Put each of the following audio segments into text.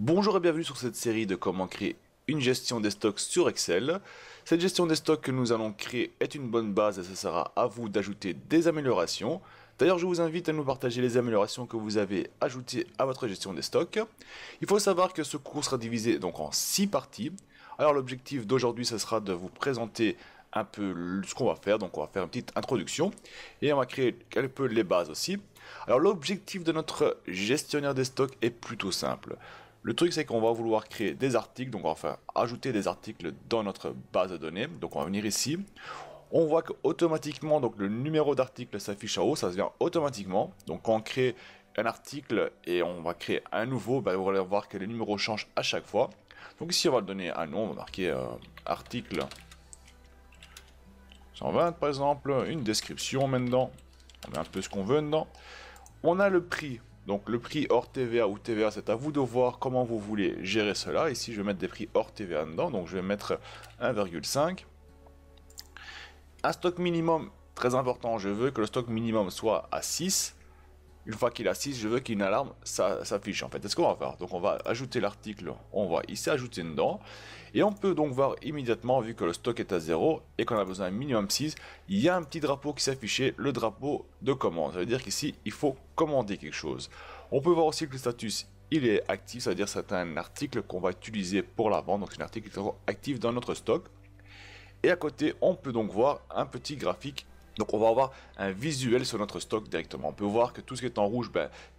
Bonjour et bienvenue sur cette série de comment créer une gestion des stocks sur Excel. Cette gestion des stocks que nous allons créer est une bonne base et ce sera à vous d'ajouter des améliorations. D'ailleurs, je vous invite à nous partager les améliorations que vous avez ajoutées à votre gestion des stocks. Il faut savoir que ce cours sera divisé donc en 6 parties. Alors l'objectif d'aujourd'hui, ce sera de vous présenter un peu ce qu'on va faire. Donc on va faire une petite introduction et on va créer un peu les bases aussi. Alors l'objectif de notre gestionnaire des stocks est plutôt simple. Le truc, c'est qu'on va vouloir créer des articles, donc on va faire ajouter des articles dans notre base de données. Donc on va venir ici. On voit qu'automatiquement, donc le numéro d'article s'affiche en haut, ça se vient automatiquement. Donc quand on crée un article et on va créer un nouveau, vous allez voir que les numéros changent à chaque fois. Donc ici, on va donner un nom, on va marquer article 120 par exemple, une description maintenant. On met un peu ce qu'on veut dedans. On a le prix. Donc le prix hors TVA ou TVA, c'est à vous de voir comment vous voulez gérer cela. Ici, je vais mettre des prix hors TVA dedans. Donc je vais mettre 1,5. Un stock minimum, très important, je veux que le stock minimum soit à 6. Une fois qu'il est à 6, je veux qu'une alarme s'affiche en fait. C'est ce qu'on va faire. Donc on va ajouter l'article, on va ici ajouter dedans. Et on peut donc voir immédiatement, vu que le stock est à 0 et qu'on a besoin d'un minimum 6, il y a un petit drapeau qui s'affiche, le drapeau de commande. Ça veut dire qu'ici, il faut commander quelque chose. On peut voir aussi que le status, il est actif, ça veut dire que c'est un article qu'on va utiliser pour la vente. Donc c'est un article qui est actif dans notre stock. Et à côté, on peut donc voir un petit graphique. Donc on va avoir un visuel sur notre stock directement. On peut voir que tout ce qui est en rouge,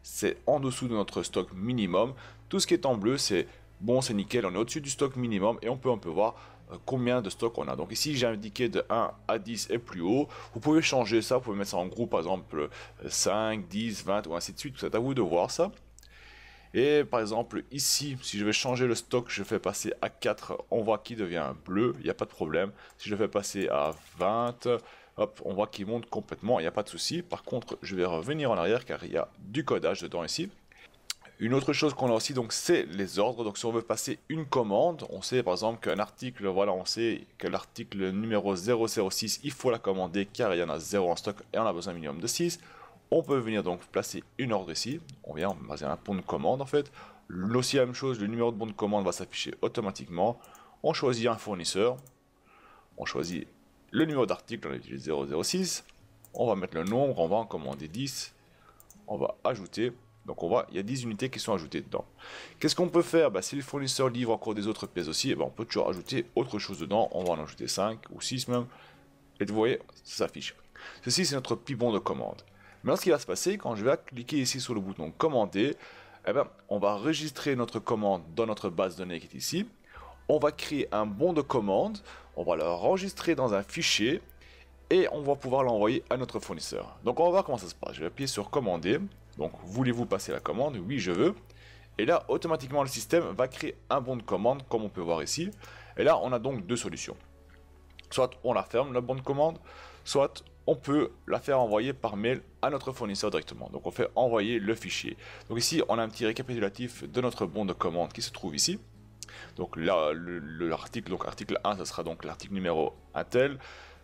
c'est en dessous de notre stock minimum. Tout ce qui est en bleu, c'est bon, c'est nickel, on est au-dessus du stock minimum et on peut voir combien de stock on a. Donc ici j'ai indiqué de 1 à 10 et plus haut. Vous pouvez changer ça, vous pouvez mettre ça en groupe, par exemple 5, 10, 20 ou ainsi de suite. C'est à vous de voir ça. Et par exemple ici, si je vais changer le stock, je fais passer à 4, on voit qu'il devient bleu, il n'y a pas de problème. Si je fais passer à 20, hop, on voit qu'il monte complètement, il n'y a pas de souci. Par contre, je vais revenir en arrière car il y a du codage dedans ici. Une autre chose qu'on a aussi, donc, c'est les ordres. Donc si on veut passer une commande, on sait par exemple qu'un article, voilà, on sait que l'article numéro 006, il faut la commander car il y en a 0 en stock et on a besoin minimum de 6. On peut venir donc placer une ordre ici. On vient baser un bon de commande en fait. Aussi la même chose, le numéro de bon de commande va s'afficher automatiquement. On choisit un fournisseur. On choisit le numéro d'article, on utilise 006. On va mettre le nombre, on va en commander 10. On va ajouter. Donc on voit, il y a 10 unités qui sont ajoutées dedans. Qu'est-ce qu'on peut faire? Si le fournisseur livre encore des autres pièces aussi, on peut toujours ajouter autre chose dedans. On va en ajouter 5 ou 6 même. Et vous voyez, ça s'affiche. Ceci, c'est notre petit bon de commande. Maintenant, ce qui va se passer, quand je vais cliquer ici sur le bouton commander, on va enregistrer notre commande dans notre base de données qui est ici. On va créer un bon de commande, on va l'enregistrer dans un fichier et on va pouvoir l'envoyer à notre fournisseur. Donc on va voir comment ça se passe. Je vais appuyer sur commander. Donc voulez-vous passer la commande? Oui, je veux. Et là, automatiquement, le système va créer un bon de commande comme on peut voir ici. Et là, on a donc deux solutions. Soit on la ferme, la bon de commande, soit on peut la faire envoyer par mail à notre fournisseur directement. Donc on fait envoyer le fichier. Donc ici, on a un petit récapitulatif de notre bon de commande qui se trouve ici. Donc là, l'article, donc article 1, ça sera donc l'article numéro 1 tel.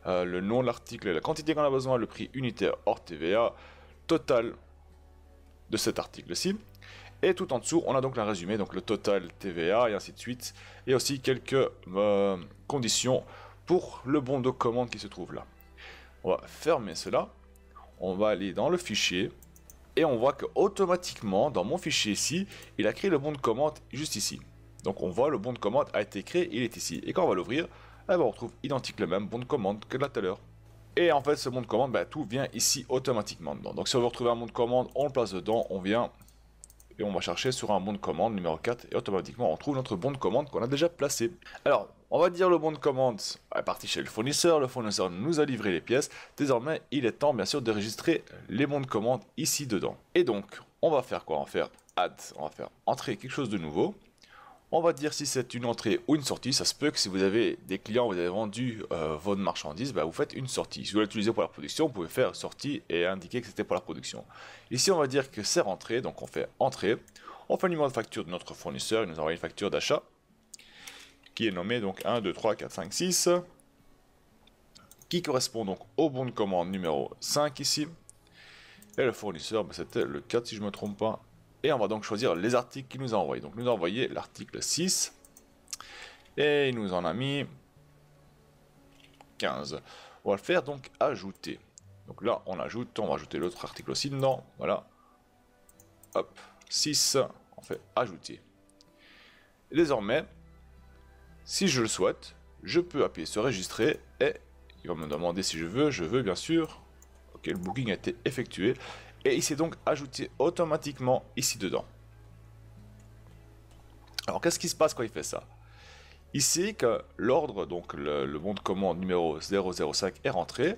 Le nom de l'article, la quantité qu'on a besoin, le prix unitaire hors TVA, total de cet article-ci. Et tout en dessous, on a donc la résumé, donc le total TVA et ainsi de suite. Et aussi quelques conditions pour le bon de commande qui se trouve là. On va fermer cela. On va aller dans le fichier. Et on voit que automatiquement, dans mon fichier ici, il a créé le bon de commande juste ici. Donc on voit le bon de commande a été créé, il est ici. Et quand on va l'ouvrir, on retrouve identique le même bon de commande que là tout à l'heure. Et en fait, ce bon de commande, tout vient ici automatiquement dedans. Donc si on veut retrouver un bon de commande, on le place dedans, on vient et on va chercher sur un bon de commande numéro 4 et automatiquement on trouve notre bon de commande qu'on a déjà placé. Alors, on va dire le bon de commande est parti chez le fournisseur nous a livré les pièces. Désormais, il est temps bien sûr de enregistrer les bons de commande ici dedans. Et donc, on va faire quoi? On va faire add, on va faire entrer quelque chose de nouveau. On va dire si c'est une entrée ou une sortie. Ça se peut que si vous avez des clients, vous avez vendu votre marchandise, vous faites une sortie. Si vous l'utilisez pour la production, vous pouvez faire sortie et indiquer que c'était pour la production. Ici, on va dire que c'est rentré, donc on fait entrée. On fait le numéro de facture de notre fournisseur, il nous envoie une facture d'achat qui est nommée donc 1, 2, 3, 4, 5, 6, qui correspond donc au bon de commande numéro 5 ici. Et le fournisseur, c'était le 4 si je ne me trompe pas. Et on va donc choisir les articles qu'il nous a envoyés. Donc il nous a envoyé l'article 6. Et il nous en a mis 15. On va le faire donc ajouter. Donc là on ajoute, on va ajouter l'autre article aussi dedans. Voilà. Hop, 6. On fait ajouter. Et désormais, si je le souhaite, je peux appuyer sur enregistrer et il va me demander si je veux bien sûr. Ok, le booking a été effectué et il s'est donc ajouté automatiquement ici dedans. Alors qu'est-ce qui se passe quand il fait ça? Il sait que l'ordre, donc le bon de commande numéro 005 est rentré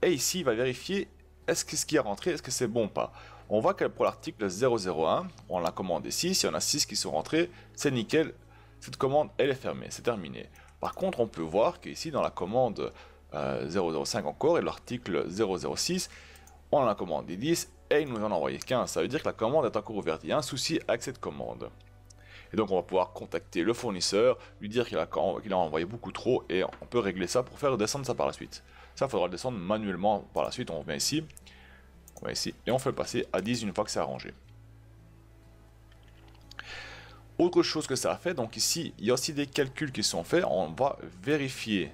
et ici il va vérifier est-ce que ce qui est rentré, est-ce que c'est bon ou pas. On voit que pour l'article 001, on l'a commandé 6, il y en a 6 qui sont rentrés, c'est nickel, cette commande elle est fermée, c'est terminé. Par contre on peut voir qu'ici dans la commande 005 encore et l'article 006, on en a commandé 10 et il nous en a envoyé 15, ça veut dire que la commande est encore ouverte, il y a un souci avec cette commande. Et donc on va pouvoir contacter le fournisseur, lui dire qu'il a envoyé beaucoup trop et on peut régler ça pour faire descendre ça par la suite. Ça, il faudra le descendre manuellement par la suite, on vient ici et on fait passer à 10 une fois que c'est arrangé. Autre chose que ça a fait, donc ici, il y a aussi des calculs qui sont faits, on va vérifier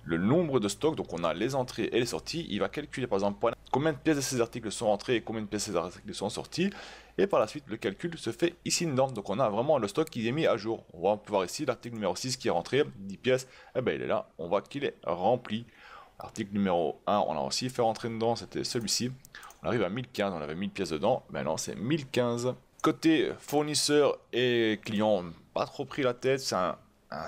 le nombre de stocks, donc on a les entrées et les sorties, il va calculer par exemple combien de pièces de ces articles sont entrées et combien de pièces de ces articles sont sorties, et par la suite le calcul se fait ici dedans, donc on a vraiment le stock qui est mis à jour. On va voir ici l'article numéro 6 qui est rentré, 10 pièces, et ben il est là, on voit qu'il est rempli. Article numéro 1, on a aussi fait rentrer dedans, c'était celui-ci, on arrive à 1015, on avait 1000 pièces dedans, maintenant c'est 1015. Côté fournisseur et client, pas trop pris la tête, c'est un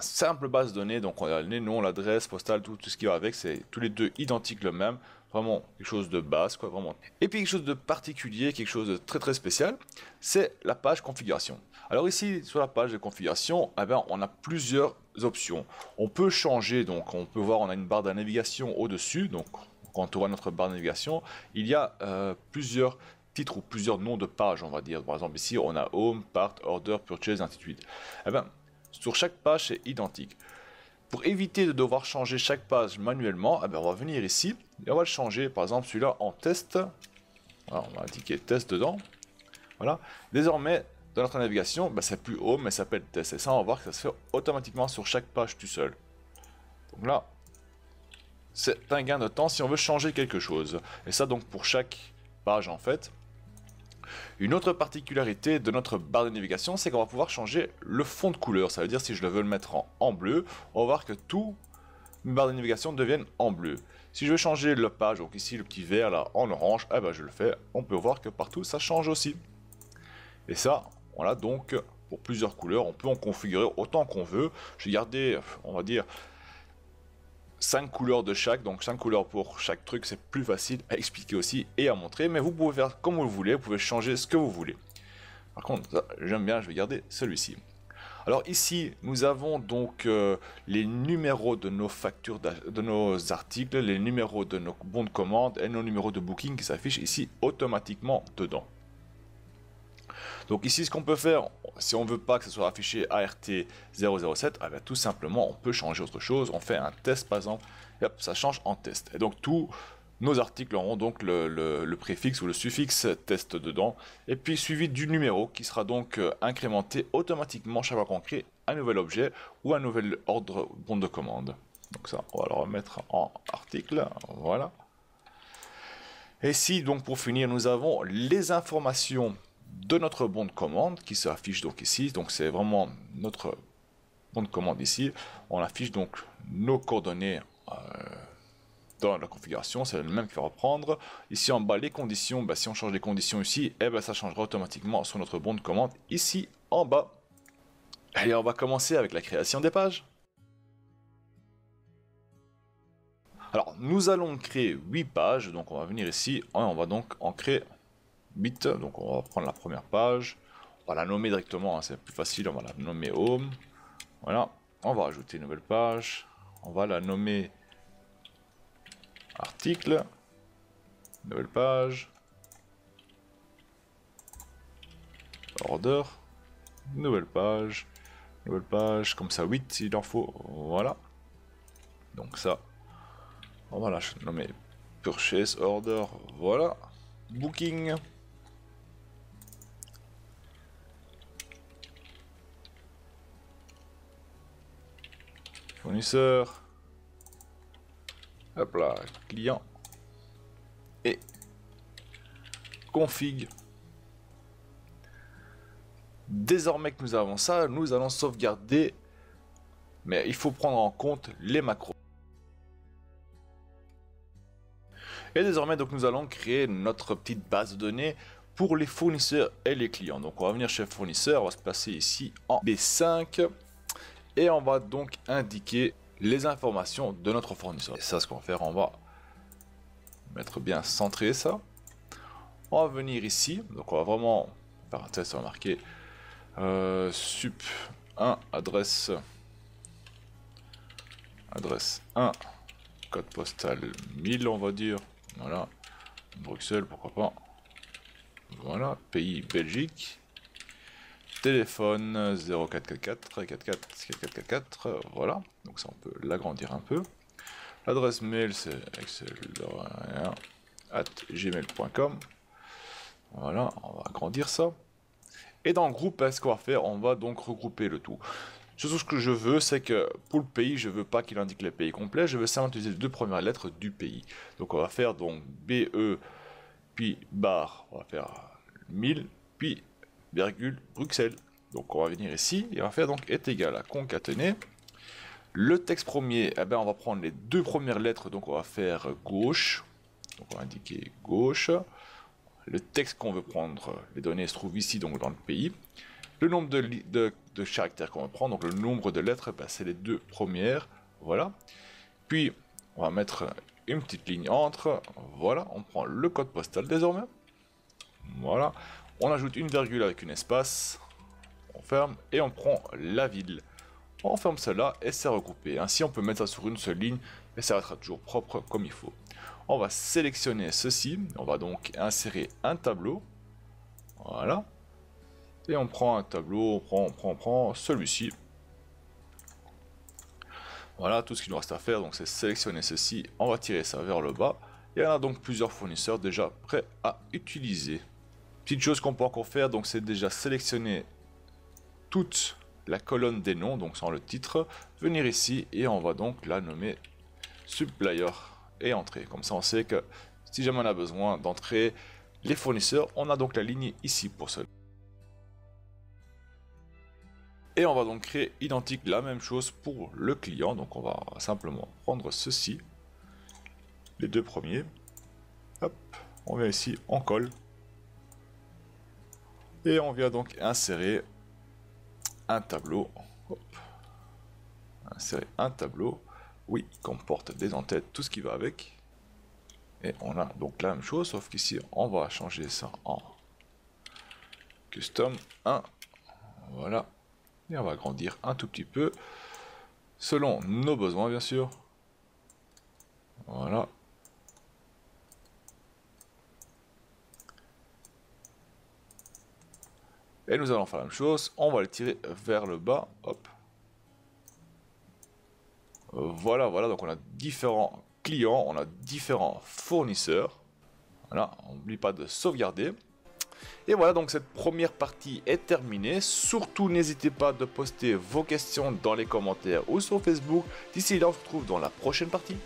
simple base de données, donc on a les noms, l'adresse postale, tout ce qui va avec, c'est tous les deux identiques le même, vraiment quelque chose de base quoi, vraiment. Et puis quelque chose de particulier, quelque chose de très spécial, c'est la page configuration. Alors ici sur la page de configuration, eh bien, on a plusieurs options. On peut changer, donc on peut voir on a une barre de navigation au dessus, donc quand on voit notre barre de navigation, il y a plusieurs titres ou plusieurs noms de pages, on va dire. Par exemple ici on a Home, Part, Order, Purchase, ainsi de suite. Eh bien, sur chaque page c'est identique. Pour éviter de devoir changer chaque page manuellement, eh bien, on va venir ici et on va le changer, par exemple celui-là en test. Voilà, on va indiquer test dedans. Voilà. Désormais, dans notre navigation, ben, c'est plus Home mais ça s'appelle test. Et ça on va voir que ça se fait automatiquement sur chaque page tout seul. Donc là, c'est un gain de temps si on veut changer quelque chose. Et ça donc pour chaque page en fait. Une autre particularité de notre barre de navigation, c'est qu'on va pouvoir changer le fond de couleur. Ça veut dire si je le veux le mettre en bleu, on va voir que tout mes barres de navigation deviennent en bleu. Si je veux changer la page, donc ici le petit vert là en orange, eh ben je le fais. On peut voir que partout ça change aussi. Et ça, on l'a donc pour plusieurs couleurs. On peut en configurer autant qu'on veut. Je vais garder, on va dire, 5 couleurs de chaque, donc 5 couleurs pour chaque truc, c'est plus facile à expliquer aussi et à montrer, mais vous pouvez faire comme vous le voulez, vous pouvez changer ce que vous voulez. Par contre, j'aime bien, je vais garder celui-ci. Alors ici, nous avons donc les numéros de nos factures, de nos articles, les numéros de nos bons de commande et nos numéros de booking qui s'affichent ici automatiquement dedans. Donc ici, ce qu'on peut faire, si on ne veut pas que ce soit affiché ART007, eh bien, tout simplement, on peut changer autre chose. On fait un test, par exemple, et hop, ça change en test. Et donc, tous nos articles auront donc le préfixe ou le suffixe test dedans, et puis suivi du numéro qui sera donc incrémenté automatiquement chaque fois qu'on crée un nouvel objet ou un nouvel ordre bon de commande. Donc ça, on va le remettre en article, voilà. Et ici, donc pour finir, nous avons les informations de notre bon de commande qui s'affiche donc ici, donc c'est vraiment notre bon de commande ici. On affiche donc nos coordonnées dans la configuration, c'est le même qu'il va reprendre. Ici en bas les conditions, si on change les conditions ici, ça changera automatiquement sur notre bon de commande ici en bas. Allez, on va commencer avec la création des pages. Alors nous allons créer 8 pages, donc on va venir ici et on va donc en créer 8, donc on va prendre la première page, on va la nommer directement, hein, c'est plus facile, on va la nommer Home, voilà, on va ajouter une nouvelle page, on va la nommer Article, nouvelle page, Order, nouvelle page, comme ça 8 il en faut, voilà, donc ça, on va la nommer Purchase Order, voilà, Booking. fournisseur. Hop là, client. Et config. Désormais que nous avons ça, nous allons sauvegarder. Mais il faut prendre en compte les macros. Et désormais, donc, nous allons créer notre petite base de données pour les fournisseurs et les clients. Donc on va venir chez fournisseur, on va se placer ici en B5 et on va donc indiquer les informations de notre fournisseur. Et ça, ce qu'on va faire, on va mettre bien centré ça. On va venir ici, donc on va vraiment faire un test, on va marquer sup 1 adresse 1 code postal 1000, on va dire, voilà, Bruxelles, pourquoi pas. Voilà, pays Belgique, téléphone 0444 44 voilà, donc ça on peut l'agrandir un peu. L'adresse mail c'est excel@gmail.com, voilà, on va agrandir ça. Et dans le groupe, ce qu'on va faire, on va donc regrouper le tout. Surtout ce que je veux, c'est que pour le pays, je veux pas qu'il indique les pays complets, je veux simplement utiliser les deux premières lettres du pays. Donc on va faire donc BE puis barre, on va faire 1000, puis virgule Bruxelles. Donc on va venir ici, et on va faire donc est égal à concaténer. Le texte premier, eh ben, on va prendre les deux premières lettres, donc on va faire gauche. Donc on va indiquer gauche. Le texte qu'on veut prendre, les données se trouvent ici, donc dans le pays. Le nombre de caractères qu'on va prendre, donc le nombre de lettres, ben, c'est les deux premières, voilà. Puis on va mettre une petite ligne entre, voilà, on prend le code postal désormais, voilà, on ajoute une virgule avec une espace, on ferme et on prend la ville, on ferme cela et c'est regroupé. Ainsi on peut mettre ça sur une seule ligne et ça restera toujours propre comme il faut. On va sélectionner ceci, on va donc insérer un tableau, voilà, et on prend un tableau, on prend celui-ci. Voilà, tout ce qu'il nous reste à faire, donc c'est sélectionner ceci, on va tirer ça vers le bas, et on a donc plusieurs fournisseurs déjà prêts à utiliser. Petite chose qu'on peut encore faire, donc c'est déjà sélectionner toute la colonne des noms, donc sans le titre, venir ici, et on va donc la nommer supplier et entrée. Comme ça on sait que si jamais on a besoin d'entrer les fournisseurs, on a donc la ligne ici pour cela. Et on va donc créer identique la même chose pour le client. Donc on va simplement prendre ceci, les deux premiers, hop, on vient ici, on colle, et on vient donc insérer un tableau, hop, insérer un tableau, oui, qui comporte des entêtes, tout ce qui va avec, et on a donc la même chose, sauf qu'ici on va changer ça en custom 1, voilà. Et on va agrandir un tout petit peu, selon nos besoins bien sûr. Voilà. Et nous allons faire la même chose, on va le tirer vers le bas, hop. Voilà, voilà, donc on a différents clients, on a différents fournisseurs. Voilà, on n'oublie pas de sauvegarder. Et voilà, donc cette première partie est terminée. Surtout, n'hésitez pas de poster vos questions dans les commentaires ou sur Facebook. D'ici là, on se retrouve dans la prochaine partie.